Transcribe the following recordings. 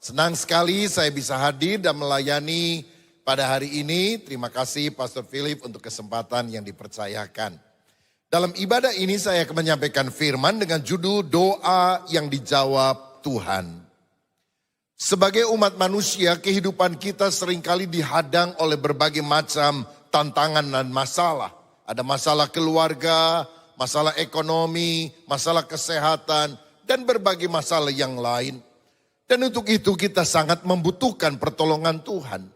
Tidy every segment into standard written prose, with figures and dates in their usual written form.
Senang sekali saya bisa hadir dan melayani pada hari ini. Terima kasih Pastor Philip untuk kesempatan yang dipercayakan. Dalam ibadah ini saya akan menyampaikan firman dengan judul doa yang dijawab Tuhan. Sebagai umat manusia, kehidupan kita seringkali dihadang oleh berbagai macam tantangan dan masalah. Ada masalah keluarga, masalah ekonomi, masalah kesehatan, dan berbagai masalah yang lain. Dan untuk itu kita sangat membutuhkan pertolongan Tuhan.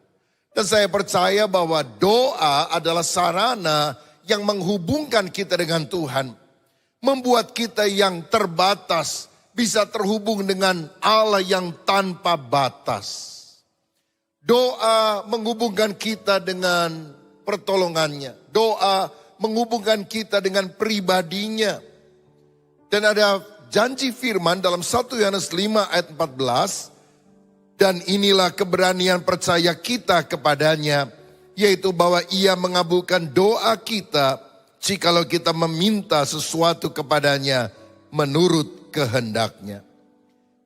Dan saya percaya bahwa doa adalah sarana yang menghubungkan kita dengan Tuhan. Membuat kita yang terbatas bisa terhubung dengan Allah yang tanpa batas. Doa menghubungkan kita dengan pertolongannya. Doa menghubungkan kita dengan pribadinya. Dan ada janji firman dalam 1 Yohanes 5 ayat 14. Dan inilah keberanian percaya kita kepadanya, yaitu bahwa ia mengabulkan doa kita jikalau kita meminta sesuatu kepadanya menurut kehendaknya.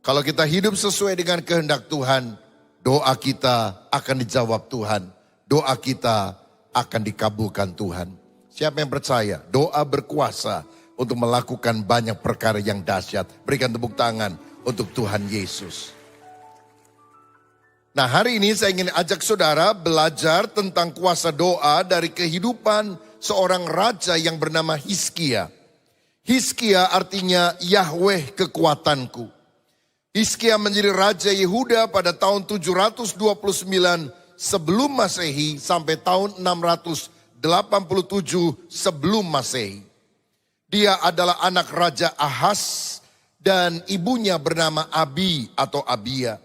Kalau kita hidup sesuai dengan kehendak Tuhan, doa kita akan dijawab Tuhan. Doa kita akan dikabulkan Tuhan. Siapa yang percaya? Doa berkuasa untuk melakukan banyak perkara yang dahsyat. Berikan tepuk tangan untuk Tuhan Yesus. Nah, hari ini saya ingin ajak saudara belajar tentang kuasa doa dari kehidupan seorang raja yang bernama Hizkia. Hizkia artinya Yahweh kekuatanku. Hizkia menjadi raja Yehuda pada tahun 729 sebelum Masehi sampai tahun 687 sebelum Masehi. Dia adalah anak Raja Ahaz dan ibunya bernama Abi atau Abia.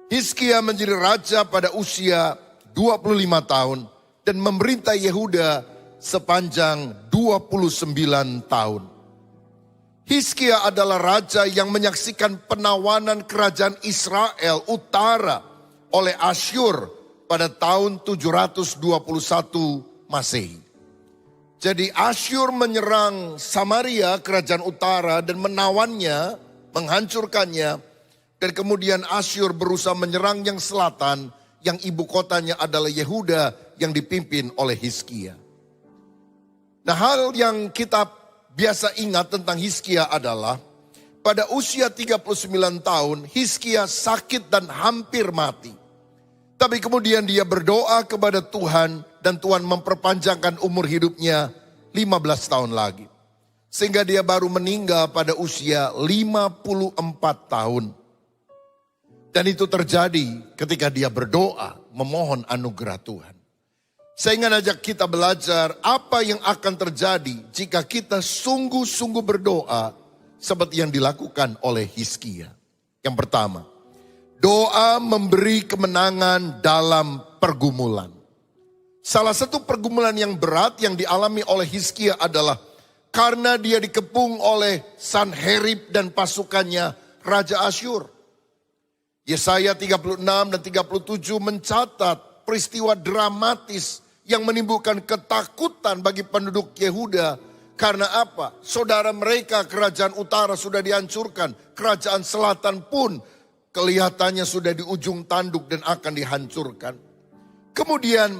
Hizkia menjadi raja pada usia 25 tahun dan memerintah Yehuda sepanjang 29 tahun. Hizkia adalah raja yang menyaksikan penawanan kerajaan Israel utara oleh Asyur pada tahun 721 Masehi. Jadi Asyur menyerang Samaria, kerajaan utara, dan menawannya, menghancurkannya. Dan kemudian Asyur berusaha menyerang yang selatan, yang ibu kotanya adalah Yehuda yang dipimpin oleh Hizkia. Nah, hal yang kita biasa ingat tentang Hizkia adalah pada usia 39 tahun Hizkia sakit dan hampir mati. Tapi kemudian dia berdoa kepada Tuhan dan Tuhan memperpanjangkan umur hidupnya 15 tahun lagi. Sehingga dia baru meninggal pada usia 54 tahun. Dan itu terjadi ketika dia berdoa memohon anugerah Tuhan. Saya ingin ajak kita belajar apa yang akan terjadi jika kita sungguh-sungguh berdoa seperti yang dilakukan oleh Hizkia. Yang pertama, doa memberi kemenangan dalam pergumulan. Salah satu pergumulan yang berat yang dialami oleh Hizkia adalah karena dia dikepung oleh Sanherib dan pasukannya Raja Asyur. Yesaya 36 dan 37 mencatat peristiwa dramatis yang menimbulkan ketakutan bagi penduduk Yehuda. Karena apa? Saudara mereka kerajaan utara sudah dihancurkan. Kerajaan selatan pun kelihatannya sudah di ujung tanduk dan akan dihancurkan. Kemudian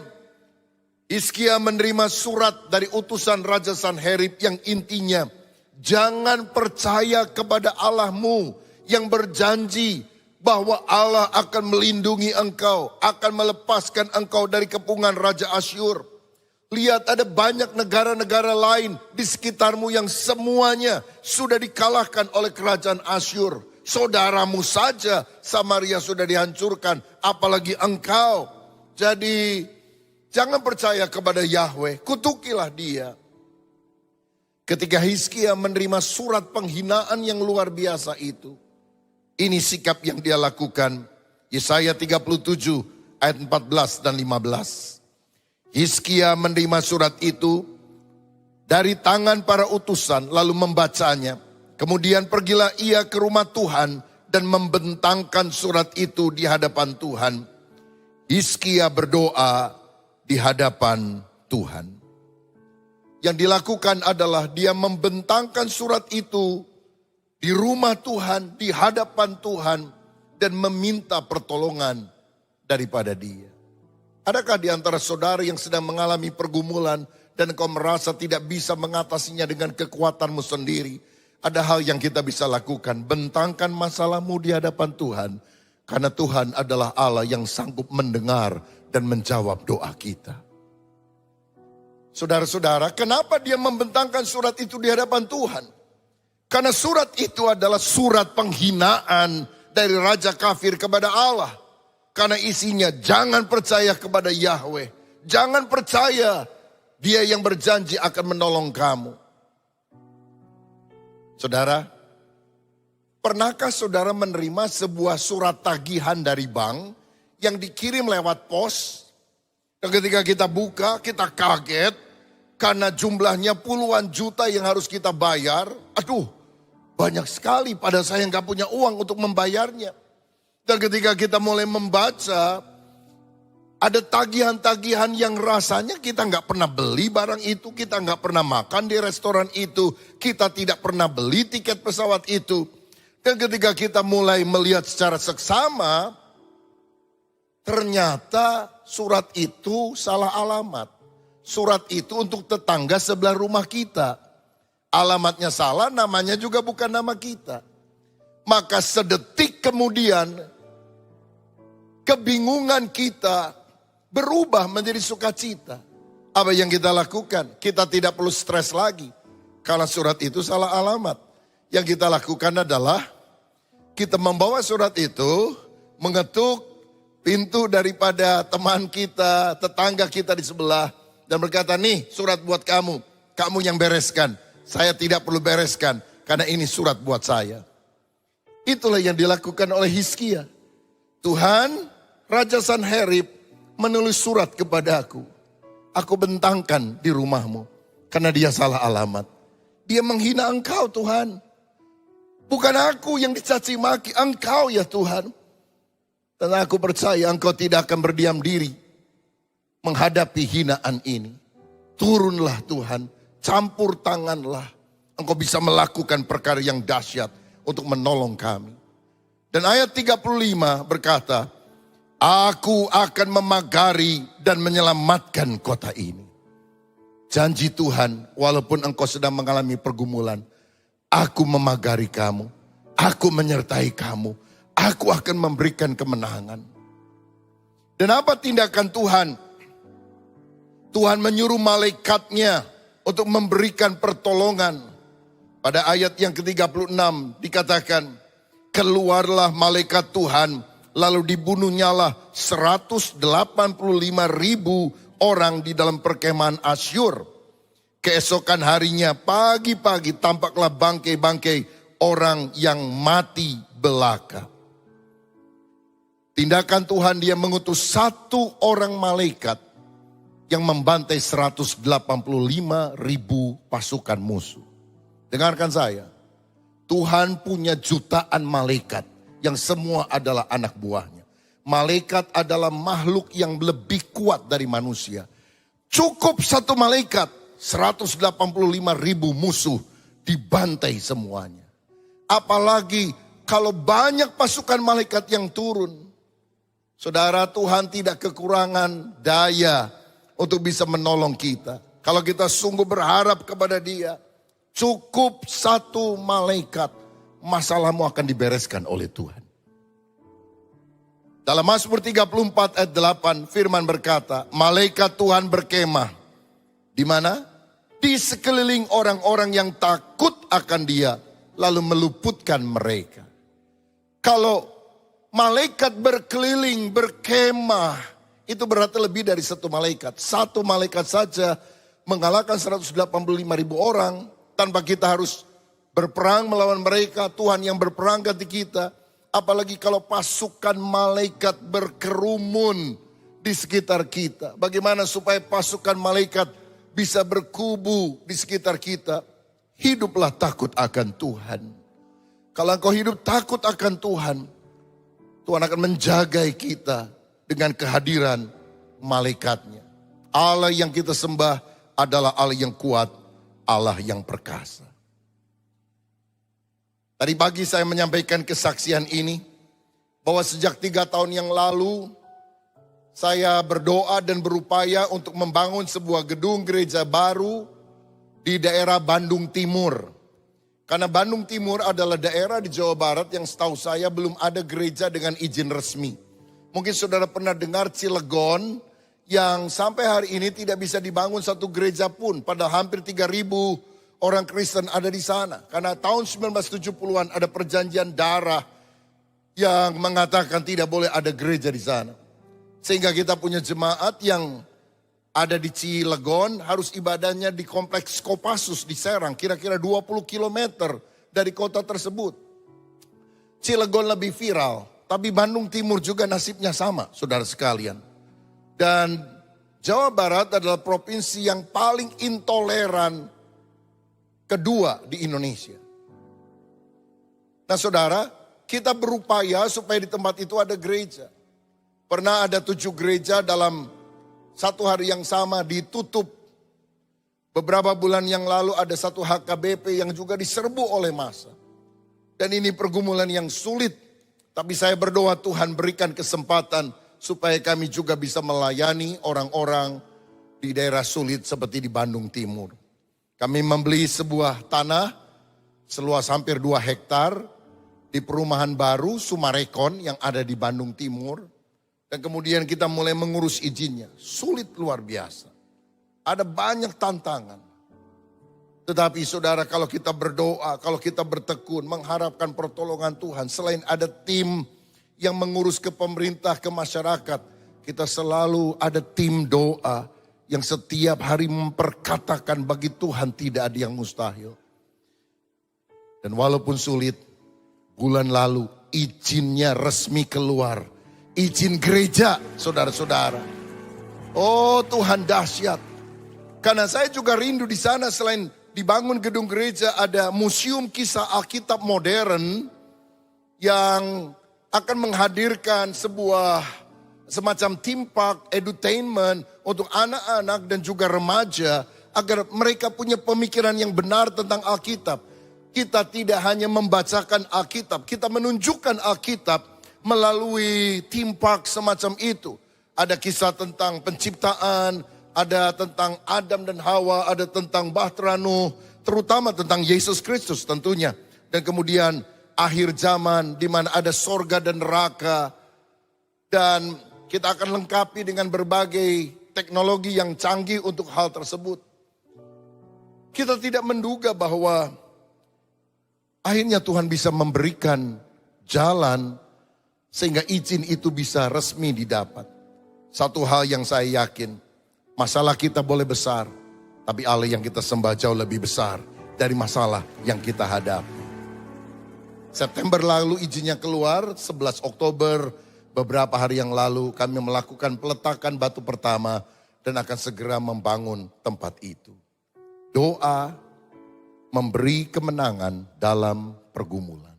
Hizkia menerima surat dari utusan Raja Sanherib yang intinya, jangan percaya kepada Allahmu yang berjanji bahwa Allah akan melindungi engkau, akan melepaskan engkau dari kepungan Raja Asyur. Lihat ada banyak negara-negara lain di sekitarmu yang semuanya sudah dikalahkan oleh kerajaan Asyur. Saudaramu saja Samaria sudah dihancurkan, apalagi engkau. Jadi jangan percaya kepada Yahweh, kutukilah dia. Ketika Hizkia menerima surat penghinaan yang luar biasa itu, ini sikap yang dia lakukan. Yesaya 37 ayat 14 dan 15. Hizkia menerima surat itu dari tangan para utusan lalu membacanya. Kemudian pergilah ia ke rumah Tuhan dan membentangkan surat itu di hadapan Tuhan. Hizkia berdoa di hadapan Tuhan. Yang dilakukan adalah dia membentangkan surat itu di rumah Tuhan, di hadapan Tuhan. dan meminta pertolongan daripada Dia. Adakah di antara saudara yang sedang mengalami pergumulan dan kau merasa tidak bisa mengatasinya dengan kekuatanmu sendiri? Ada hal yang kita bisa lakukan, bentangkan masalahmu di hadapan Tuhan. Karena Tuhan adalah Allah yang sanggup mendengar dan menjawab doa kita. Saudara-saudara, kenapa dia membentangkan surat itu di hadapan Tuhan? Karena surat itu adalah surat penghinaan dari raja kafir kepada Allah. Karena isinya jangan percaya kepada Yahweh. Jangan percaya Dia yang berjanji akan menolong kamu. Saudara, pernahkah saudara menerima sebuah surat tagihan dari bank yang dikirim lewat pos? Dan ketika kita buka, kita kaget karena jumlahnya puluhan juta yang harus kita bayar. Aduh, banyak sekali, pada saya nggak punya uang untuk membayarnya. Dan ketika kita mulai membaca, ada tagihan-tagihan yang rasanya kita nggak pernah beli barang itu, kita nggak pernah makan di restoran itu, kita tidak pernah beli tiket pesawat itu. Dan ketika kita mulai melihat secara seksama, ternyata surat itu salah alamat. Surat itu untuk tetangga sebelah rumah kita. Alamatnya salah, namanya juga bukan nama kita. Maka sedetik kemudian kebingungan kita berubah menjadi sukacita. Apa yang kita lakukan? Kita tidak perlu stres lagi. Karena surat itu salah alamat. Yang kita lakukan adalah kita membawa surat itu, mengetuk pintu daripada teman kita, tetangga kita di sebelah. Dan berkata, nih surat buat kamu, kamu yang bereskan. Saya tidak perlu bereskan karena ini surat buat saya. Itulah yang dilakukan oleh Hizkia. Tuhan, Raja Sanherib menulis surat kepada aku. Aku bentangkan di rumahmu karena dia salah alamat. Dia menghina engkau Tuhan. Bukan aku yang dicaci maki, engkau ya Tuhan. Dan aku percaya engkau tidak akan berdiam diri menghadapi hinaan ini. Turunlah Tuhan. Campur tanganlah, engkau bisa melakukan perkara yang dahsyat untuk menolong kami. Dan ayat 35 berkata, aku akan memagari dan menyelamatkan kota ini. Janji Tuhan, walaupun engkau sedang mengalami pergumulan, aku memagari kamu, aku menyertai kamu, aku akan memberikan kemenangan. Dan apa tindakan Tuhan? Tuhan menyuruh malaikatnya untuk memberikan pertolongan. Pada ayat yang ke-36 dikatakan, keluarlah malaikat Tuhan, lalu dibunuhnyalah 185.000 orang di dalam perkemahan Asyur. Keesokan harinya pagi-pagi tampaklah bangkai-bangkai orang yang mati belaka. Tindakan Tuhan, dia mengutus satu orang malaikat yang membantai 185.000 pasukan musuh. Dengarkan saya, Tuhan punya jutaan malaikat yang semua adalah anak buahnya. Malaikat adalah makhluk yang lebih kuat dari manusia. Cukup satu malaikat, 185.000 musuh dibantai semuanya. Apalagi kalau banyak pasukan malaikat yang turun. Saudara, Tuhan tidak kekurangan daya untuk bisa menolong kita. Kalau kita sungguh berharap kepada Dia, cukup satu malaikat, masalahmu akan dibereskan oleh Tuhan. Dalam Mazmur 34 ayat 8 firman berkata, malaikat Tuhan berkemah. Di mana? Di sekeliling orang-orang yang takut akan Dia, lalu meluputkan mereka. Kalau malaikat berkeliling, berkemah, itu berarti lebih dari satu malaikat. Satu malaikat saja mengalahkan 185.000 orang. Tanpa kita harus berperang melawan mereka. Tuhan yang berperang ganti kita. Apalagi kalau pasukan malaikat berkerumun di sekitar kita. Bagaimana supaya pasukan malaikat bisa berkubu di sekitar kita? Hiduplah takut akan Tuhan. Kalau engkau hidup takut akan Tuhan, Tuhan akan menjaga kita dengan kehadiran malaikatnya. Allah yang kita sembah adalah Allah yang kuat, Allah yang perkasa. Tadi pagi saya menyampaikan kesaksian ini bahwa sejak 3 tahun yang lalu saya berdoa dan berupaya untuk membangun sebuah gedung gereja baru di daerah Bandung Timur. Karena Bandung Timur adalah daerah di Jawa Barat yang setahu saya belum ada gereja dengan izin resmi. Mungkin saudara pernah dengar Cilegon yang sampai hari ini tidak bisa dibangun satu gereja pun. Padahal hampir 3.000 orang Kristen ada di sana. Karena tahun 1970-an ada perjanjian darah yang mengatakan tidak boleh ada gereja di sana. Sehingga kita punya jemaat yang ada di Cilegon, harus ibadahnya di kompleks Kopassus di Serang, kira-kira 20 km dari kota tersebut. Cilegon lebih viral, tapi Bandung Timur juga nasibnya sama, saudara sekalian. Dan Jawa Barat adalah provinsi yang paling intoleran kedua di Indonesia. Nah saudara, kita berupaya supaya di tempat itu ada gereja. Pernah ada 7 gereja dalam satu hari yang sama ditutup. Beberapa bulan yang lalu ada satu HKBP yang juga diserbu oleh massa. Dan ini pergumulan yang sulit. Tapi saya berdoa Tuhan berikan kesempatan supaya kami juga bisa melayani orang-orang di daerah sulit seperti di Bandung Timur. Kami membeli sebuah tanah seluas hampir 2 hektar di perumahan baru Sumarekon yang ada di Bandung Timur. Dan kemudian kita mulai mengurus izinnya. Sulit luar biasa. Ada banyak tantangan. Tetapi saudara, kalau kita berdoa, kalau kita bertekun, mengharapkan pertolongan Tuhan. Selain ada tim yang mengurus ke pemerintah, ke masyarakat. Kita selalu ada tim doa yang setiap hari memperkatakan bagi Tuhan tidak ada yang mustahil. Dan walaupun sulit, bulan lalu izinnya resmi keluar. Izin gereja, saudara-saudara. Oh Tuhan dahsyat. Karena saya juga rindu di sana selain dibangun gedung gereja ada museum kisah Alkitab modern yang akan menghadirkan sebuah semacam theme park edutainment untuk anak-anak dan juga remaja agar mereka punya pemikiran yang benar tentang Alkitab. Kita tidak hanya membacakan Alkitab, kita menunjukkan Alkitab melalui theme park semacam itu. Ada kisah tentang penciptaan, ada tentang Adam dan Hawa, ada tentang Bahtera Nuh, terutama tentang Yesus Kristus tentunya. Dan kemudian akhir zaman di mana ada sorga dan neraka. Dan kita akan lengkapi dengan berbagai teknologi yang canggih untuk hal tersebut. Kita tidak menduga bahwa akhirnya Tuhan bisa memberikan jalan sehingga izin itu bisa resmi didapat. Satu hal yang saya yakin, masalah kita boleh besar, tapi Allah yang kita sembah jauh lebih besar dari masalah yang kita hadapi. September lalu izinnya keluar, 11 Oktober beberapa hari yang lalu kami melakukan peletakan batu pertama dan akan segera membangun tempat itu. Doa memberi kemenangan dalam pergumulan.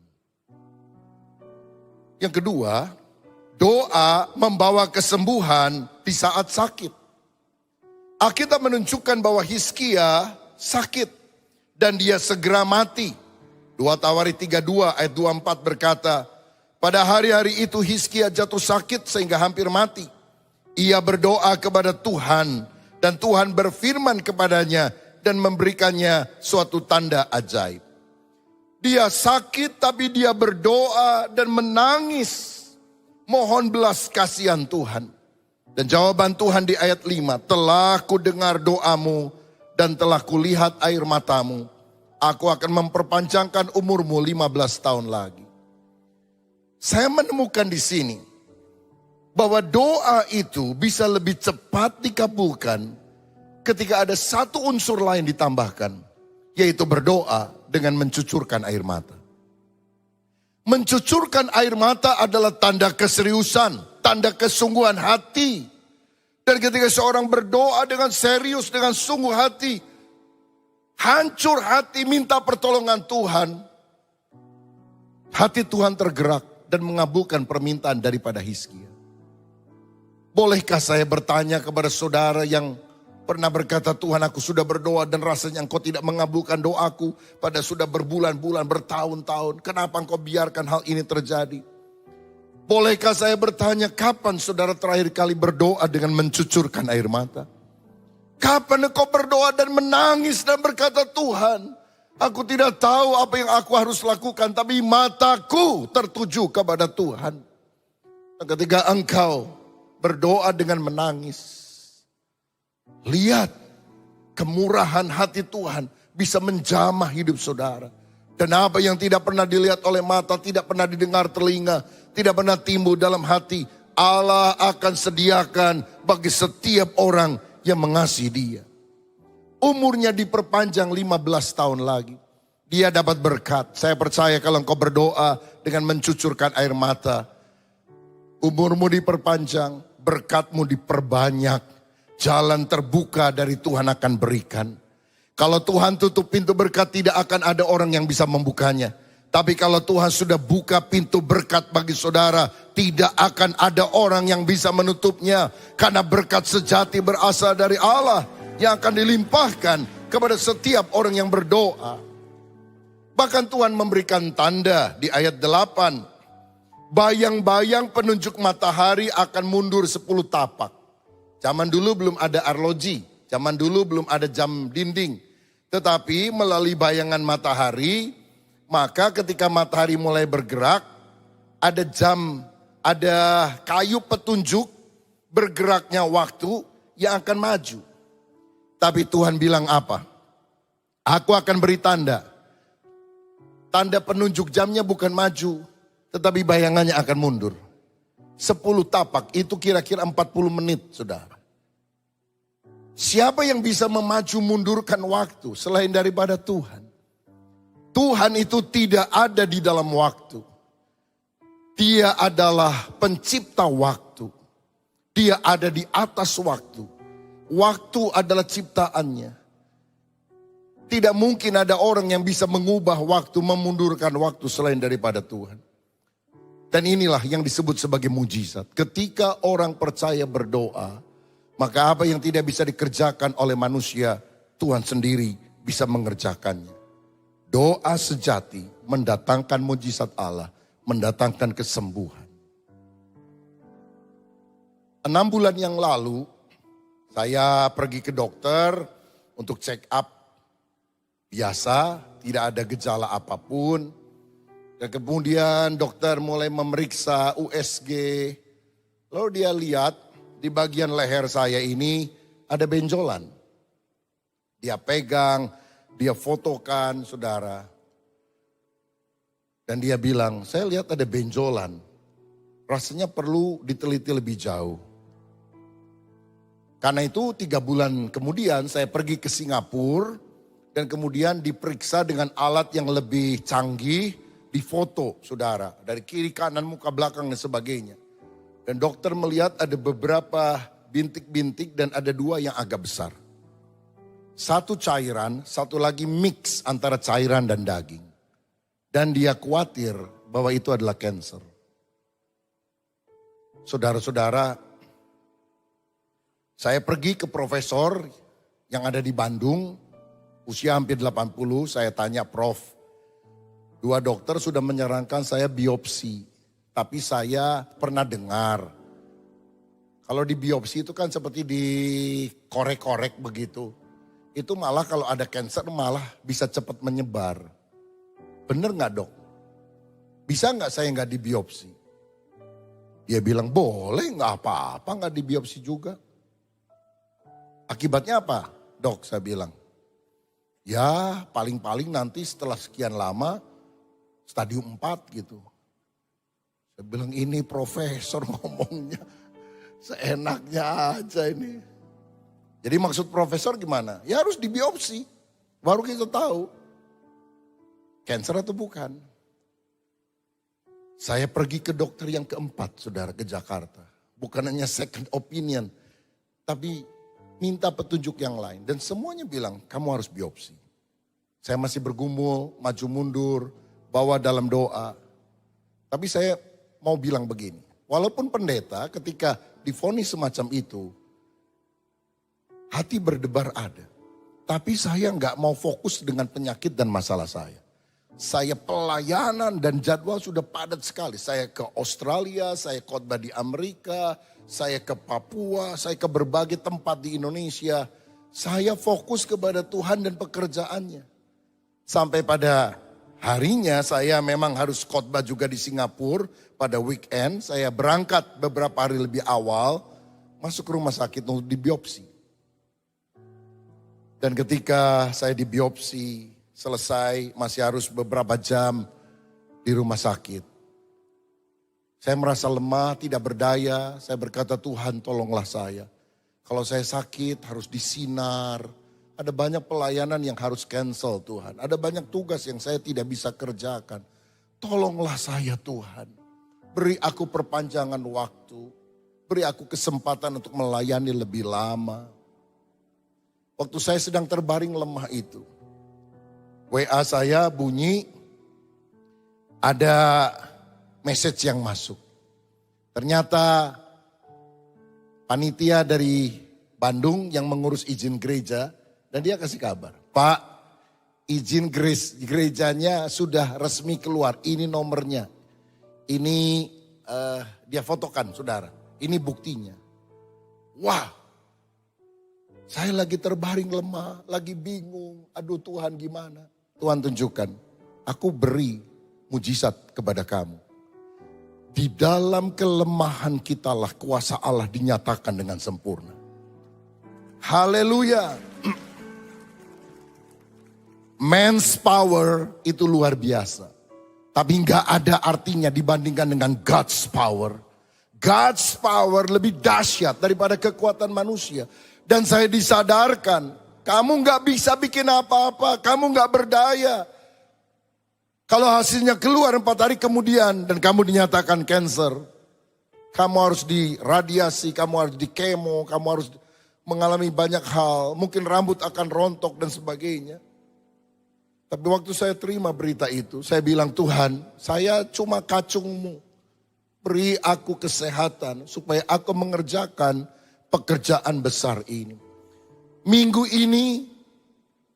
Yang kedua, doa membawa kesembuhan di saat sakit. Alkitab menunjukkan bahwa Hizkia sakit dan dia segera mati. 2 Tawari 32 ayat 24 berkata, pada hari-hari itu Hizkia jatuh sakit sehingga hampir mati. Ia berdoa kepada Tuhan dan Tuhan berfirman kepadanya dan memberikannya suatu tanda ajaib. Dia sakit tapi dia berdoa dan menangis. Mohon belas kasihan Tuhan. Dan jawaban Tuhan di ayat 5. Telah ku dengar doamu dan telah kulihat air matamu. Aku akan memperpanjangkan umurmu 15 tahun lagi. Saya menemukan di sini bahwa doa itu bisa lebih cepat dikabulkan ketika ada satu unsur lain ditambahkan. Yaitu berdoa dengan mencucurkan air mata. Mencucurkan air mata adalah tanda keseriusan, tanda kesungguhan hati. Dan ketika seorang berdoa dengan serius, dengan sungguh hati, hancur hati minta pertolongan Tuhan, hati Tuhan tergerak dan mengabulkan permintaan daripada Hizkia. Bolehkah saya bertanya kepada saudara yang pernah berkata, Tuhan aku sudah berdoa dan rasanya engkau tidak mengabulkan doaku pada sudah berbulan-bulan, bertahun-tahun. Kenapa engkau biarkan hal ini terjadi? Bolehkah saya bertanya, kapan saudara terakhir kali berdoa dengan mencucurkan air mata? Kapan engkau berdoa dan menangis dan berkata, Tuhan, aku tidak tahu apa yang aku harus lakukan, tapi mataku tertuju kepada Tuhan. Dan ketika engkau berdoa dengan menangis, lihat kemurahan hati Tuhan bisa menjamah hidup saudara. Dan apa yang tidak pernah dilihat oleh mata, tidak pernah didengar telinga, tidak pernah timbul dalam hati, Allah akan sediakan bagi setiap orang yang mengasihi Dia. Umurnya diperpanjang 15 tahun lagi. Dia dapat berkat. Saya percaya kalau engkau berdoa dengan mencucurkan air mata, umurmu diperpanjang, berkatmu diperbanyak, jalan terbuka dari Tuhan akan berikan. Kalau Tuhan tutup pintu berkat, tidak akan ada orang yang bisa membukanya. Tapi kalau Tuhan sudah buka pintu berkat bagi saudara, tidak akan ada orang yang bisa menutupnya. Karena berkat sejati berasal dari Allah yang akan dilimpahkan kepada setiap orang yang berdoa. Bahkan Tuhan memberikan tanda di ayat 8. Bayang-bayang penunjuk matahari akan mundur 10 tapak. Zaman dulu belum ada arloji, zaman dulu belum ada jam dinding. Tetapi melalui bayangan matahari, maka ketika matahari mulai bergerak, ada jam, ada kayu petunjuk bergeraknya waktu yang akan maju. Tapi Tuhan bilang apa? Aku akan beri tanda. Tanda penunjuk jamnya bukan maju, tetapi bayangannya akan mundur. 10 tapak itu kira-kira 40 menit, saudara. Siapa yang bisa memaju mundurkan waktu selain daripada Tuhan? Tuhan itu tidak ada di dalam waktu. Dia adalah pencipta waktu. Dia ada di atas waktu. Waktu adalah ciptaannya. Tidak mungkin ada orang yang bisa mengubah waktu, memundurkan waktu selain daripada Tuhan. Dan inilah yang disebut sebagai mujizat. Ketika orang percaya berdoa, maka apa yang tidak bisa dikerjakan oleh manusia, Tuhan sendiri bisa mengerjakannya. Doa sejati mendatangkan mujizat Allah, mendatangkan kesembuhan. 6 bulan yang lalu, saya pergi ke dokter untuk check up biasa, tidak ada gejala apapun. Dan kemudian dokter mulai memeriksa USG, lalu dia lihat, di bagian leher saya ini ada benjolan. Dia pegang, dia fotokan, saudara. Dan dia bilang, saya lihat ada benjolan. Rasanya perlu diteliti lebih jauh. Karena itu 3 bulan kemudian saya pergi ke Singapura. Dan kemudian diperiksa dengan alat yang lebih canggih. Difoto, saudara. Dari kiri, kanan, muka, belakang dan sebagainya. Dan dokter melihat ada beberapa bintik-bintik dan ada 2 yang agak besar. Satu cairan, satu lagi mix antara cairan dan daging. Dan dia khawatir bahwa itu adalah kanker. Saudara-saudara, saya pergi ke profesor yang ada di Bandung, usia hampir 80, saya tanya, Prof, 2 dokter sudah menyarankan saya biopsi. Tapi saya pernah dengar, kalau di biopsi itu kan seperti dikorek-korek begitu. Itu malah kalau ada kanker malah bisa cepat menyebar. Bener gak dok? Bisa gak saya gak dibiopsi? Dia bilang boleh gak apa-apa gak dibiopsi juga. Akibatnya apa dok saya bilang? Ya paling-paling nanti setelah sekian lama stadium 4 gitu. Saya bilang ini profesor ngomongnya seenaknya aja ini. Jadi maksud profesor gimana? Ya harus dibiopsi. Baru kita tahu. Kanker atau bukan. Saya pergi ke dokter yang keempat, saudara, ke Jakarta. Bukan hanya second opinion. Tapi minta petunjuk yang lain. Dan semuanya bilang kamu harus biopsi. Saya masih bergumul, maju mundur, bawa dalam doa. Tapi saya mau bilang begini, walaupun pendeta ketika divonis semacam itu, hati berdebar ada. Tapi saya nggak mau fokus dengan penyakit dan masalah saya. Saya pelayanan dan jadwal sudah padat sekali. Saya ke Australia, saya khotbah di Amerika, saya ke Papua, saya ke berbagai tempat di Indonesia. Saya fokus kepada Tuhan dan pekerjaannya. Sampai pada harinya saya memang harus khotbah juga di Singapura pada weekend. Saya berangkat beberapa hari lebih awal, masuk ke rumah sakit untuk dibiopsi. Dan ketika saya dibiopsi, selesai, masih harus beberapa jam di rumah sakit. Saya merasa lemah, tidak berdaya. Saya berkata, Tuhan tolonglah saya. Kalau saya sakit harus disinar. Ada banyak pelayanan yang harus cancel Tuhan. Ada banyak tugas yang saya tidak bisa kerjakan. Tolonglah saya Tuhan. Beri aku perpanjangan waktu. Beri aku kesempatan untuk melayani lebih lama. Waktu saya sedang terbaring lemah itu. WA saya bunyi, ada message yang masuk. Ternyata panitia dari Bandung yang mengurus izin gereja, dan dia kasih kabar, Pak, izin gerejanya sudah resmi keluar, ini nomornya. Ini dia fotokan saudara, ini buktinya. Wah, saya lagi terbaring lemah, lagi bingung, aduh Tuhan gimana. Tuhan tunjukkan, aku beri mujizat kepada kamu. Di dalam kelemahan kitalah kuasa Allah dinyatakan dengan sempurna. Haleluya. Man's power itu luar biasa. Tapi gak ada artinya dibandingkan dengan God's power. God's power lebih dahsyat daripada kekuatan manusia. Dan saya disadarkan, kamu gak bisa bikin apa-apa, kamu gak berdaya. Kalau hasilnya keluar 4 hari kemudian dan kamu dinyatakan cancer, kamu harus diradiasi, kamu harus di kemo, kamu harus mengalami banyak hal. Mungkin rambut akan rontok dan sebagainya. Tapi waktu saya terima berita itu, saya bilang, Tuhan, saya cuma kacungmu. Beri aku kesehatan supaya aku mengerjakan pekerjaan besar ini. Minggu ini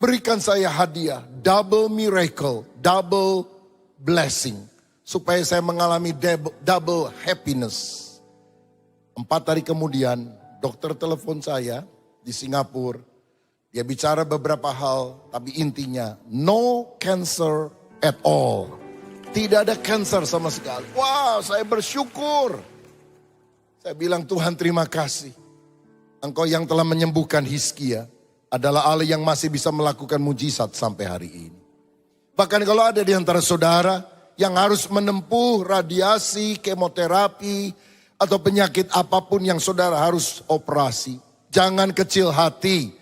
berikan saya hadiah, double miracle, double blessing. Supaya saya mengalami double happiness. 4 hari kemudian dokter telepon saya di Singapura. Dia bicara beberapa hal, tapi intinya no cancer at all. Tidak ada cancer sama sekali. Wow, saya bersyukur. Saya bilang, Tuhan terima kasih. Engkau yang telah menyembuhkan Hizkia adalah Allah yang masih bisa melakukan mujizat sampai hari ini. Bahkan kalau ada di antara saudara yang harus menempuh radiasi, kemoterapi, atau penyakit apapun yang saudara harus operasi, jangan kecil hati.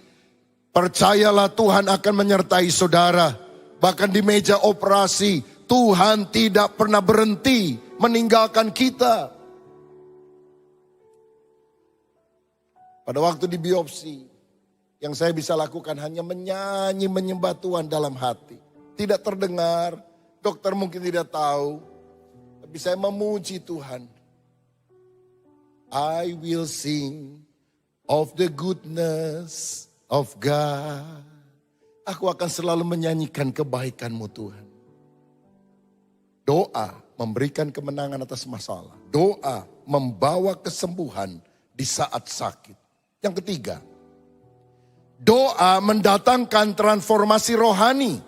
Percayalah Tuhan akan menyertai saudara. Bahkan di meja operasi, Tuhan tidak pernah berhenti meninggalkan kita. Pada waktu di biopsi, yang saya bisa lakukan hanya menyanyi, menyembah Tuhan dalam hati. Tidak terdengar, dokter mungkin tidak tahu. Tapi saya memuji Tuhan. I will sing of the goodness of God. Aku akan selalu menyanyikan kebaikan-Mu Tuhan. Doa memberikan kemenangan atas masalah. Doa membawa kesembuhan di saat sakit. Yang ketiga, doa mendatangkan transformasi rohani.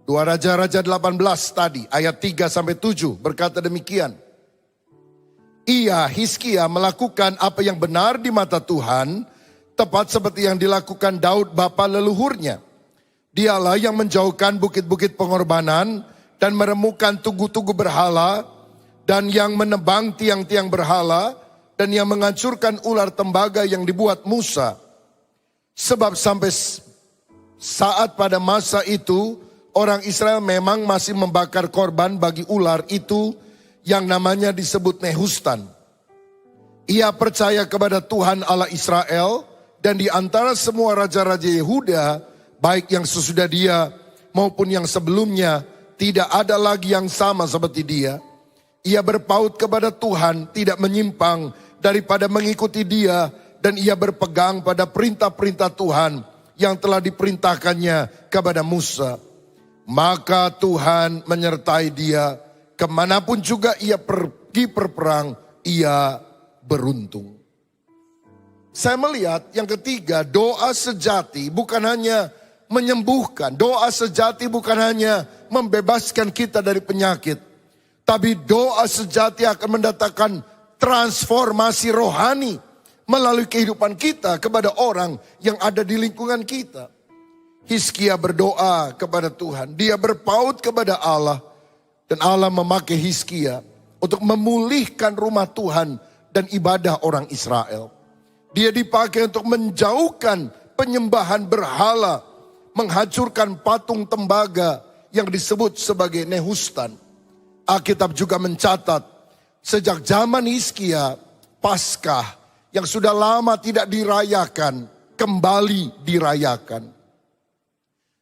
2 Raja-Raja 18 tadi, ayat 3-7 berkata demikian. Hizkia melakukan apa yang benar di mata Tuhan, tepat seperti yang dilakukan Daud bapa leluhurnya. Dialah yang menjauhkan bukit-bukit pengorbanan dan meremukan tugu-tugu berhala, dan yang menebang tiang-tiang berhala, dan yang menghancurkan ular tembaga yang dibuat Musa. Sebab sampai saat pada masa itu, orang Israel memang masih membakar korban bagi ular itu yang namanya disebut Nehustan. Ia percaya kepada Tuhan Allah Israel, dan di antara semua raja-raja Yehuda, baik yang sesudah dia maupun yang sebelumnya, tidak ada lagi yang sama seperti dia. Ia berpaut kepada Tuhan, tidak menyimpang daripada mengikuti dia, dan ia berpegang pada perintah-perintah Tuhan yang telah diperintahkannya kepada Musa. maka Tuhan menyertai dia. Kemanapun juga ia pergi berperang, ia beruntung. Saya melihat yang ketiga, doa sejati bukan hanya menyembuhkan. Doa sejati bukan hanya membebaskan kita dari penyakit. Tapi doa sejati akan mendatangkan transformasi rohani melalui kehidupan kita kepada orang yang ada di lingkungan kita. Hizkia berdoa kepada Tuhan. Dia berpaut kepada Allah. Dan Allah memakai Hizkia untuk memulihkan rumah Tuhan dan ibadah orang Israel. Dia dipakai untuk menjauhkan penyembahan berhala, menghancurkan patung tembaga yang disebut sebagai Nehustan. Alkitab juga mencatat sejak zaman Hizkia, Paskah yang sudah lama tidak dirayakan, kembali dirayakan.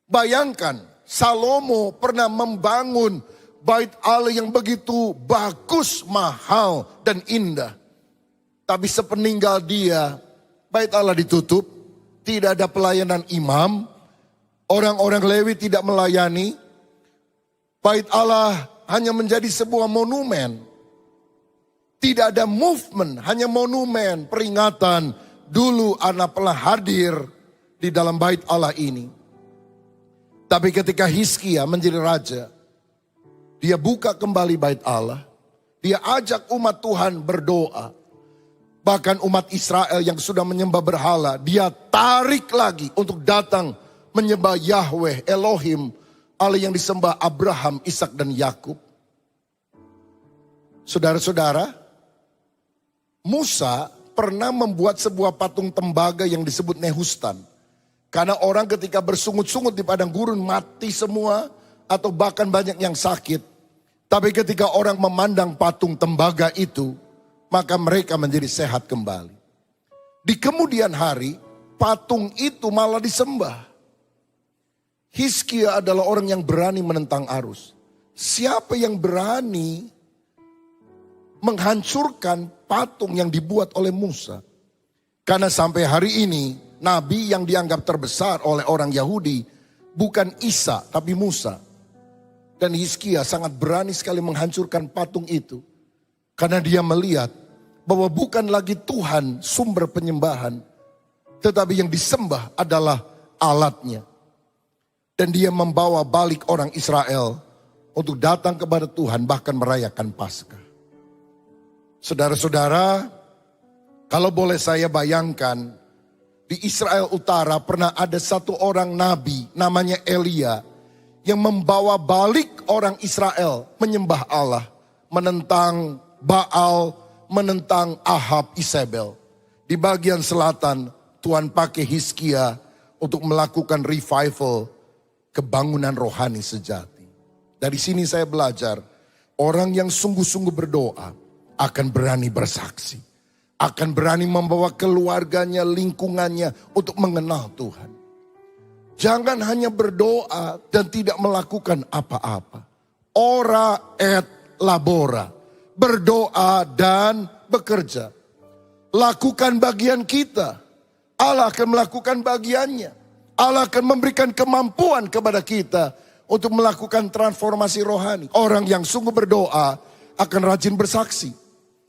Bayangkan, Salomo pernah membangun bait Allah yang begitu bagus, mahal, dan indah. Tapi sepeninggal dia, bait Allah ditutup, tidak ada pelayanan imam, orang-orang Lewi tidak melayani, bait Allah hanya menjadi sebuah monumen. Tidak ada movement, hanya monumen, peringatan, dulu anak pernah hadir di dalam bait Allah ini. Tapi ketika Hizkia menjadi raja, dia buka kembali bait Allah. Dia ajak umat Tuhan berdoa. Bahkan umat Israel yang sudah menyembah berhala, dia tarik lagi untuk datang menyembah Yahweh, Elohim, Allah yang disembah Abraham, Ishak dan Yakub. Saudara-saudara, Musa pernah membuat sebuah patung tembaga yang disebut Nehustan. Karena orang ketika bersungut-sungut di padang gurun mati semua, atau bahkan banyak yang sakit. Tapi ketika orang memandang patung tembaga itu, maka mereka menjadi sehat kembali. Di kemudian hari, patung itu malah disembah. Hizkia adalah orang yang berani menentang arus. Siapa yang berani menghancurkan patung yang dibuat oleh Musa? Karena sampai hari ini, nabi yang dianggap terbesar oleh orang Yahudi bukan Isa, tapi Musa. Dan Hizkia sangat berani sekali menghancurkan patung itu. Karena dia melihat bahwa bukan lagi Tuhan sumber penyembahan, tetapi yang disembah adalah alatnya. Dan dia membawa balik orang Israel untuk datang kepada Tuhan, bahkan merayakan Paskah. Saudara-saudara, kalau boleh saya bayangkan, di Israel Utara pernah ada satu orang nabi namanya Elia, yang membawa balik orang Israel menyembah Allah, menentang Baal, menentang Ahab, Isabel. Di bagian selatan, Tuhan pakai Hizkia untuk melakukan revival, kebangunan rohani sejati. Dari sini saya belajar, orang yang sungguh-sungguh berdoa akan berani bersaksi, akan berani membawa keluarganya, lingkungannya untuk mengenal Tuhan. Jangan hanya berdoa dan tidak melakukan apa-apa. Ora et labora. Berdoa dan bekerja. Lakukan bagian kita. Allah akan melakukan bagiannya. Allah akan memberikan kemampuan kepada kita untuk melakukan transformasi rohani. Orang yang sungguh berdoa akan rajin bersaksi.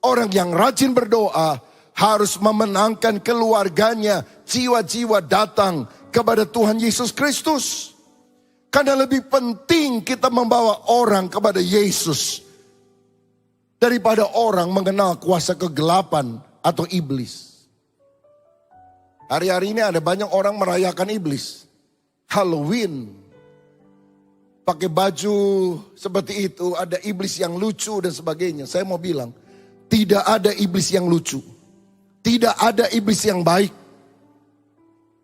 Orang yang rajin berdoa harus memenangkan keluarganya. Jiwa-jiwa datang kepada Tuhan Yesus Kristus. Karena lebih penting kita membawa orang kepada Yesus daripada orang mengenal kuasa kegelapan atau iblis. Hari-hari ini ada banyak orang merayakan iblis. Halloween. Pakai baju seperti itu, ada iblis yang lucu dan sebagainya. Saya mau bilang, tidak ada iblis yang lucu. Tidak ada iblis yang baik.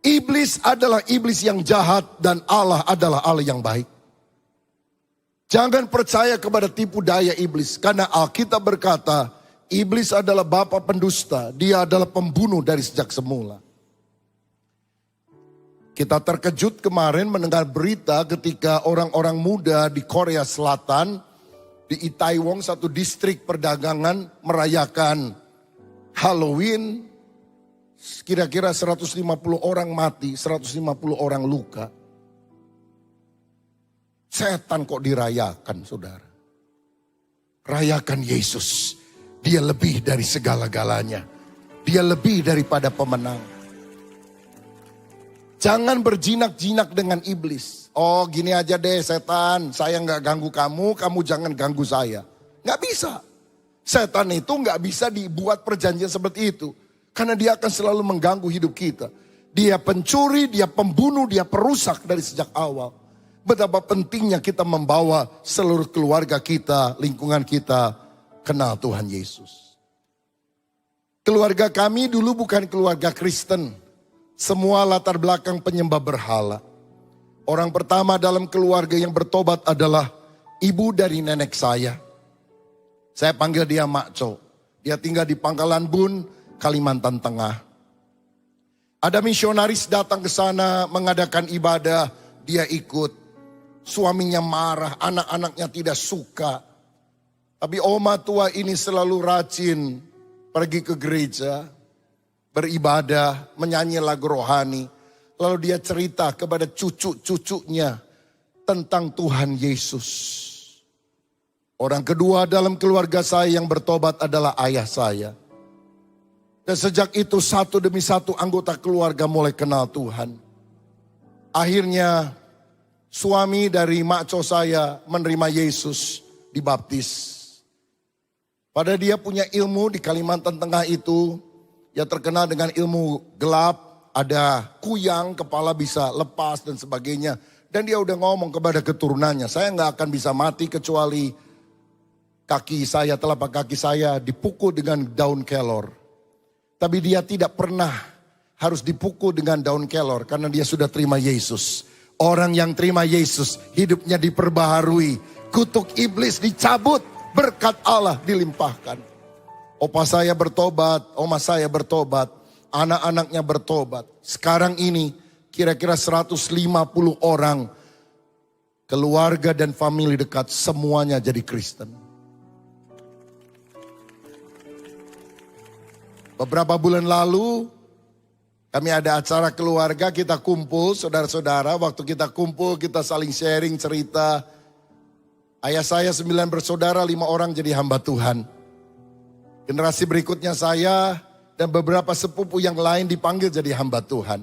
Iblis adalah iblis yang jahat dan Allah adalah Allah yang baik. Jangan percaya kepada tipu daya iblis. Karena Alkitab berkata, iblis adalah bapa pendusta. Dia adalah pembunuh dari sejak semula. Kita terkejut kemarin mendengar berita ketika orang-orang muda di Korea Selatan, di Itaewon, satu distrik perdagangan, merayakan Halloween. Kira-kira 150 orang mati, 150 orang luka. Setan kok dirayakan, saudara. Rayakan Yesus. Dia lebih dari segala-galanya. Dia lebih daripada pemenang. Jangan berjinak-jinak dengan iblis. Oh gini aja deh setan, saya gak ganggu kamu, kamu jangan ganggu saya. Gak bisa. Setan itu gak bisa dibuat perjanjian seperti itu. Karena dia akan selalu mengganggu hidup kita. Dia pencuri, dia pembunuh, dia perusak dari sejak awal. Betapa pentingnya kita membawa seluruh keluarga kita, lingkungan kita kenal Tuhan Yesus. Keluarga kami dulu bukan keluarga Kristen. Semua latar belakang penyembah berhala. Orang pertama dalam keluarga yang bertobat adalah ibu dari nenek saya. Saya panggil dia Makco. Dia tinggal di Pangkalan Bun, Kalimantan Tengah. Ada misionaris datang ke sana mengadakan ibadah, dia ikut. Suaminya marah, anak-anaknya tidak suka. Tapi oma tua ini selalu rajin pergi ke gereja, beribadah, menyanyi lagu rohani. Lalu dia cerita kepada cucu-cucunya tentang Tuhan Yesus. Orang kedua dalam keluarga saya yang bertobat adalah ayah saya. Dan sejak itu satu demi satu anggota keluarga mulai kenal Tuhan. Akhirnya suami dari makco saya menerima Yesus, dibaptis. Pada dia punya ilmu di Kalimantan Tengah itu, ya terkenal dengan ilmu gelap, ada kuyang, kepala bisa lepas dan sebagainya. Dan dia udah ngomong kepada keturunannya, saya gak akan bisa mati kecuali kaki saya, telapak kaki saya dipukul dengan daun kelor. Tapi dia tidak pernah harus dipukul dengan daun kelor karena dia sudah terima Yesus. Orang yang terima Yesus hidupnya diperbaharui. Kutuk iblis dicabut, berkat Allah dilimpahkan. Opa saya bertobat, oma saya bertobat, anak-anaknya bertobat. Sekarang ini kira-kira 150 orang keluarga dan famili dekat semuanya jadi Kristen. Beberapa bulan lalu kami ada acara keluarga, kita kumpul saudara-saudara. Waktu kita kumpul kita saling sharing cerita. Ayah saya 9 bersaudara, 5 orang jadi hamba Tuhan. Generasi berikutnya saya dan beberapa sepupu yang lain dipanggil jadi hamba Tuhan.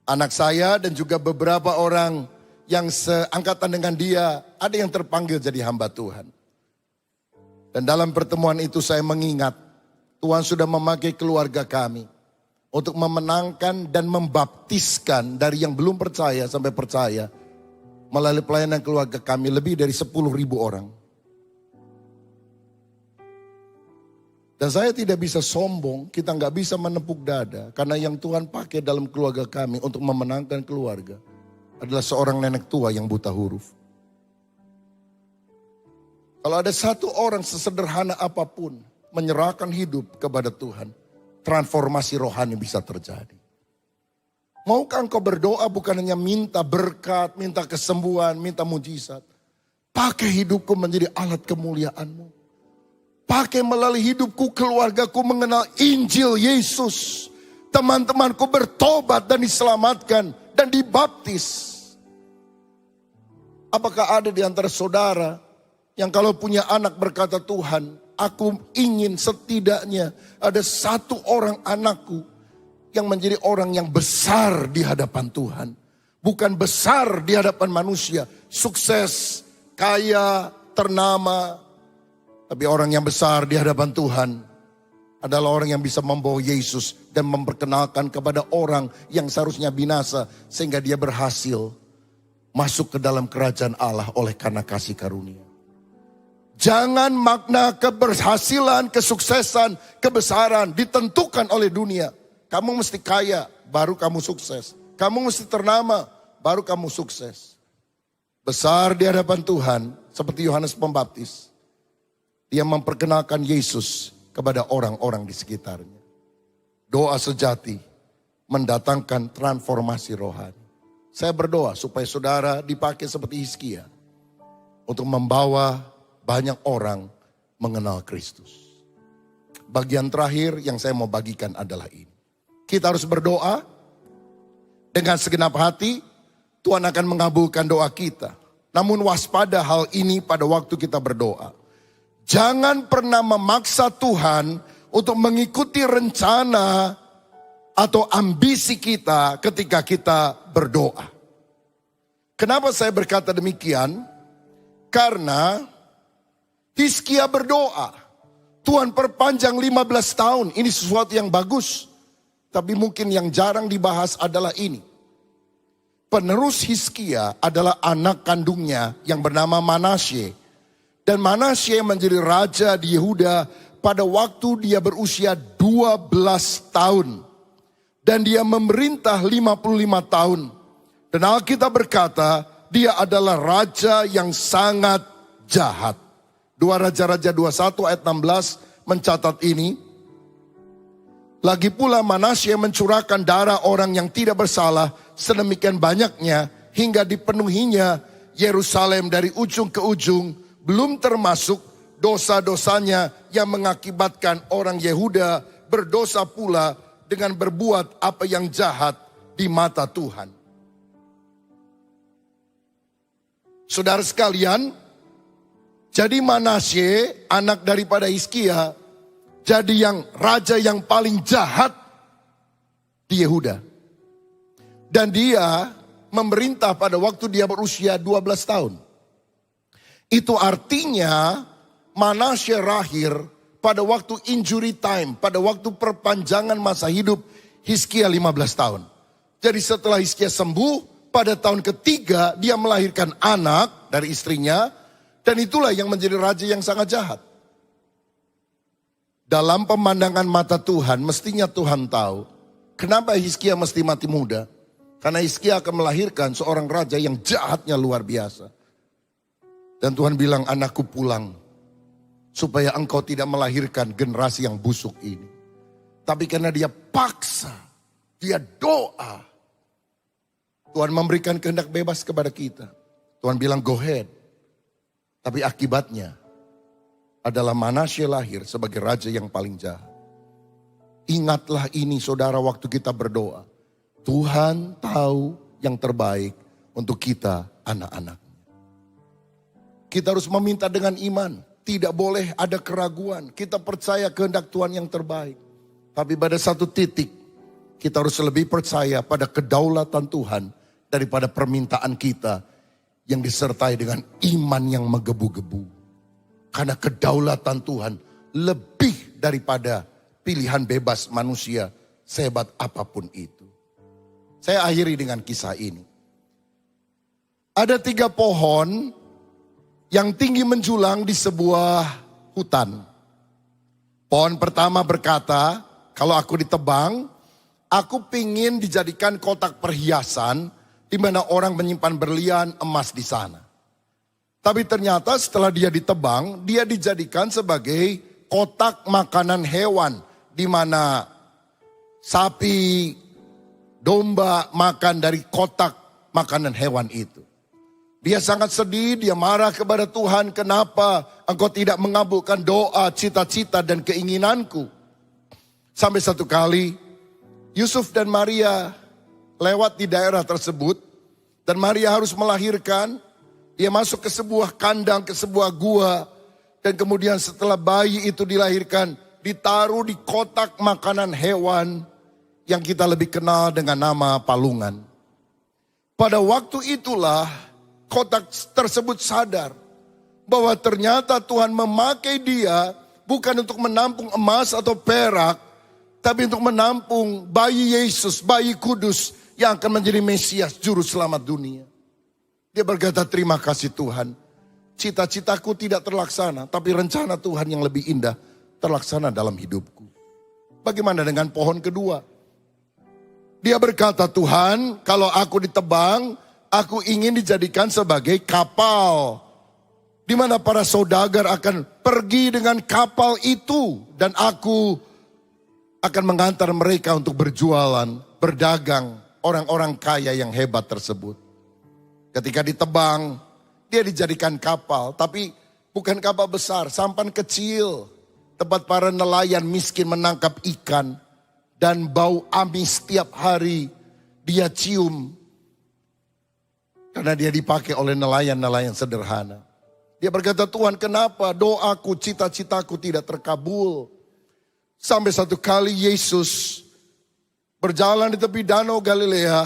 Anak saya dan juga beberapa orang yang seangkatan dengan dia ada yang terpanggil jadi hamba Tuhan. Dan dalam pertemuan itu saya mengingat Tuhan sudah memakai keluarga kami untuk memenangkan dan membaptiskan dari yang belum percaya sampai percaya. Melalui pelayanan keluarga kami lebih dari 10.000 orang. Dan saya tidak bisa sombong, kita nggak bisa menepuk dada. Karena yang Tuhan pakai dalam keluarga kami untuk memenangkan keluarga adalah seorang nenek tua yang buta huruf. Kalau ada satu orang sesederhana apapun menyerahkan hidup kepada Tuhan, transformasi rohani bisa terjadi. Maukah engkau berdoa bukan hanya minta berkat, minta kesembuhan, minta mujizat. Pakai hidupku menjadi alat kemuliaan-Mu. Pakai melalui hidupku, keluargaku mengenal Injil Yesus. Teman-temanku bertobat dan diselamatkan dan dibaptis. Apakah ada di antara saudara yang kalau punya anak berkata, Tuhan, aku ingin setidaknya ada satu orang anakku yang menjadi orang yang besar di hadapan Tuhan. Bukan besar di hadapan manusia. Sukses, kaya, ternama. Tapi orang yang besar di hadapan Tuhan adalah orang yang bisa membawa Yesus dan memperkenalkan kepada orang yang seharusnya binasa. Sehingga dia berhasil masuk ke dalam kerajaan Allah oleh karena kasih karunia. Jangan makna keberhasilan, kesuksesan, kebesaran ditentukan oleh dunia. Kamu mesti kaya, baru kamu sukses. Kamu mesti ternama, baru kamu sukses. Besar di hadapan Tuhan, seperti Yohanes Pembaptis. Dia memperkenalkan Yesus kepada orang-orang di sekitarnya. Doa sejati mendatangkan transformasi rohani. Saya berdoa supaya saudara dipakai seperti Hizkia untuk membawa banyak orang mengenal Kristus. Bagian terakhir yang saya mau bagikan adalah ini. Kita harus berdoa dengan segenap hati. Tuhan akan mengabulkan doa kita. Namun waspada hal ini pada waktu kita berdoa. Jangan pernah memaksa Tuhan untuk mengikuti rencana atau ambisi kita ketika kita berdoa. Kenapa saya berkata demikian? Karena Hizkia berdoa. Tuhan perpanjang 15 tahun. Ini sesuatu yang bagus. Tapi mungkin yang jarang dibahas adalah ini. Penerus Hizkia adalah anak kandungnya yang bernama Manasye. Dan Manasye menjadi raja di Yehuda pada waktu dia berusia 12 tahun. Dan dia memerintah 55 tahun. Dan Alkitab berkata, dia adalah raja yang sangat jahat. 2 Raja-Raja 21 ayat 16 mencatat ini. Lagi pula Manasye mencurahkan darah orang yang tidak bersalah sedemikian banyaknya hingga dipenuhinya Yerusalem dari ujung ke ujung, belum termasuk dosa-dosanya yang mengakibatkan orang Yehuda berdosa pula dengan berbuat apa yang jahat di mata Tuhan. Saudara sekalian, jadi Manasye anak daripada Hizkia jadi yang raja yang paling jahat di Yehuda. Dan dia memerintah pada waktu dia berusia 12 tahun. Itu artinya Manasye lahir pada waktu injury time, pada waktu perpanjangan masa hidup Hizkia 15 tahun. Jadi setelah Hizkia sembuh, pada tahun ketiga dia melahirkan anak dari istrinya, dan itulah yang menjadi raja yang sangat jahat. Dalam pemandangan mata Tuhan, mestinya Tuhan tahu kenapa Hizkia mesti mati muda. Karena Hizkia akan melahirkan seorang raja yang jahatnya luar biasa. Dan Tuhan bilang, anakku pulang. Supaya engkau tidak melahirkan generasi yang busuk ini. Tapi karena dia paksa, dia doa. Tuhan memberikan kehendak bebas kepada kita. Tuhan bilang go ahead. Tapi akibatnya adalah Manasye lahir sebagai raja yang paling jahat. Ingatlah ini saudara waktu kita berdoa. Tuhan tahu yang terbaik untuk kita anak-anaknya. Kita harus meminta dengan iman. Tidak boleh ada keraguan. Kita percaya kehendak Tuhan yang terbaik. Tapi pada satu titik kita harus lebih percaya pada kedaulatan Tuhan daripada permintaan kita yang disertai dengan iman yang menggebu-gebu. Karena kedaulatan Tuhan lebih daripada pilihan bebas manusia sehebat apapun itu. Saya akhiri dengan kisah ini. Ada 3 pohon yang tinggi menjulang di sebuah hutan. Pohon pertama berkata, kalau aku ditebang, aku pingin dijadikan kotak perhiasan di mana orang menyimpan berlian emas di sana. Tapi ternyata setelah dia ditebang, dia dijadikan sebagai kotak makanan hewan. Di mana sapi, domba makan dari kotak makanan hewan itu. Dia sangat sedih, dia marah kepada Tuhan. Kenapa engkau tidak mengabulkan doa, cita-cita dan keinginanku? Sampai satu kali Yusuf dan Maria lewat di daerah tersebut. Dan Maria harus melahirkan. Dia masuk ke sebuah kandang, ke sebuah gua. Dan kemudian setelah bayi itu dilahirkan, ditaruh di kotak makanan hewan yang kita lebih kenal dengan nama palungan. Pada waktu itulah kotak tersebut sadar bahwa ternyata Tuhan memakai dia bukan untuk menampung emas atau perak, tapi untuk menampung bayi Yesus, bayi kudus yang akan menjadi Mesias, juru selamat dunia. Dia berkata, terima kasih Tuhan. Cita-citaku tidak terlaksana, tapi rencana Tuhan yang lebih indah terlaksana dalam hidupku. Bagaimana dengan pohon kedua? Dia berkata, Tuhan, kalau aku ditebang, aku ingin dijadikan sebagai kapal. Di mana para saudagar akan pergi dengan kapal itu. Dan aku akan mengantar mereka untuk berjualan, berdagang, orang-orang kaya yang hebat tersebut. Ketika ditebang, dia dijadikan kapal. Tapi bukan kapal besar, sampan kecil. Tempat para nelayan miskin menangkap ikan. Dan bau amis setiap hari dia cium. Karena dia dipakai oleh nelayan-nelayan sederhana. Dia berkata, Tuhan kenapa doaku, cita-citaku tidak terkabul. Sampai satu kali Yesus berjalan di tepi danau Galilea,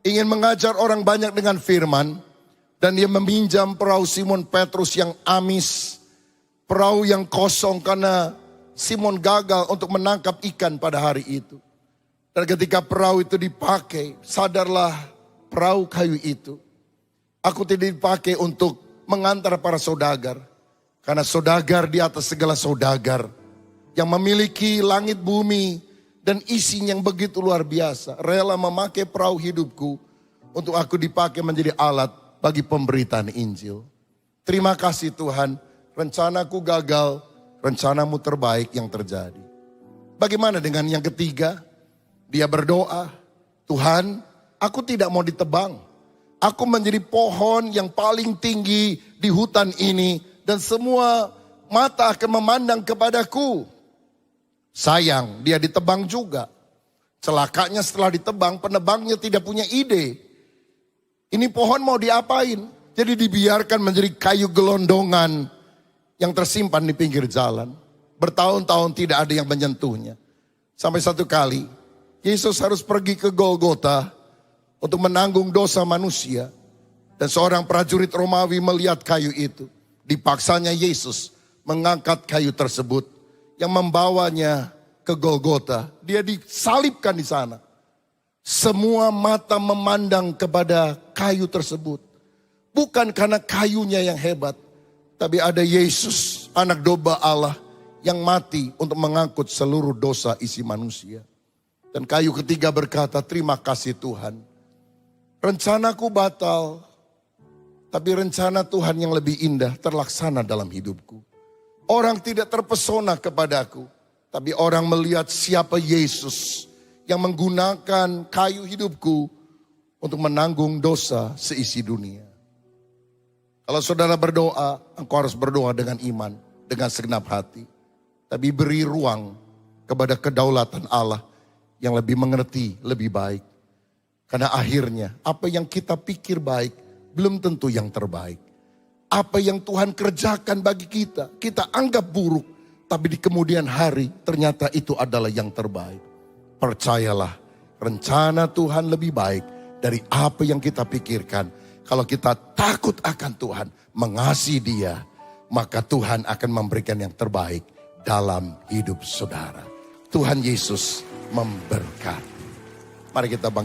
ingin mengajar orang banyak dengan firman. Dan dia meminjam perahu Simon Petrus yang amis. Perahu yang kosong karena Simon gagal untuk menangkap ikan pada hari itu. Dan ketika perahu itu dipakai, sadarlah perahu kayu itu. Aku tidak dipakai untuk mengantar para saudagar. Karena saudagar di atas segala saudagar. Yang memiliki langit bumi dan isinya yang begitu luar biasa. Rela memakai perahu hidupku untuk aku dipakai menjadi alat bagi pemberitaan Injil. Terima kasih Tuhan, rencanaku gagal, rencanamu terbaik yang terjadi. Bagaimana dengan yang ketiga? Dia berdoa, Tuhan aku tidak mau ditebang. Aku menjadi pohon yang paling tinggi di hutan ini. Dan semua mata akan memandang kepadaku. Sayang, dia ditebang juga. Celakanya setelah ditebang, penebangnya tidak punya ide. Ini pohon mau diapain? Jadi dibiarkan menjadi kayu gelondongan yang tersimpan di pinggir jalan. Bertahun-tahun tidak ada yang menyentuhnya. Sampai satu kali, Yesus harus pergi ke Golgota untuk menanggung dosa manusia. Dan seorang prajurit Romawi melihat kayu itu. Dipaksanya Yesus mengangkat kayu tersebut yang membawanya ke Golgota. Dia disalibkan di sana. Semua mata memandang kepada kayu tersebut. Bukan karena kayunya yang hebat. Tapi ada Yesus, anak domba Allah yang mati untuk mengangkut seluruh dosa isi manusia. Dan kayu ketiga berkata, terima kasih Tuhan. Rencanaku batal, tapi rencana Tuhan yang lebih indah terlaksana dalam hidupku. Orang tidak terpesona kepadaku, tapi orang melihat siapa Yesus yang menggunakan kayu hidupku untuk menanggung dosa seisi dunia. Kalau saudara berdoa, engkau harus berdoa dengan iman, dengan segenap hati. Tapi beri ruang kepada kedaulatan Allah yang lebih mengerti, lebih baik. Karena akhirnya apa yang kita pikir baik belum tentu yang terbaik. Apa yang Tuhan kerjakan bagi kita, kita anggap buruk. Tapi di kemudian hari ternyata itu adalah yang terbaik. Percayalah, rencana Tuhan lebih baik dari apa yang kita pikirkan. Kalau kita takut akan Tuhan, mengasihi Dia, maka Tuhan akan memberikan yang terbaik dalam hidup saudara. Tuhan Yesus memberkati. Mari kita bangkit.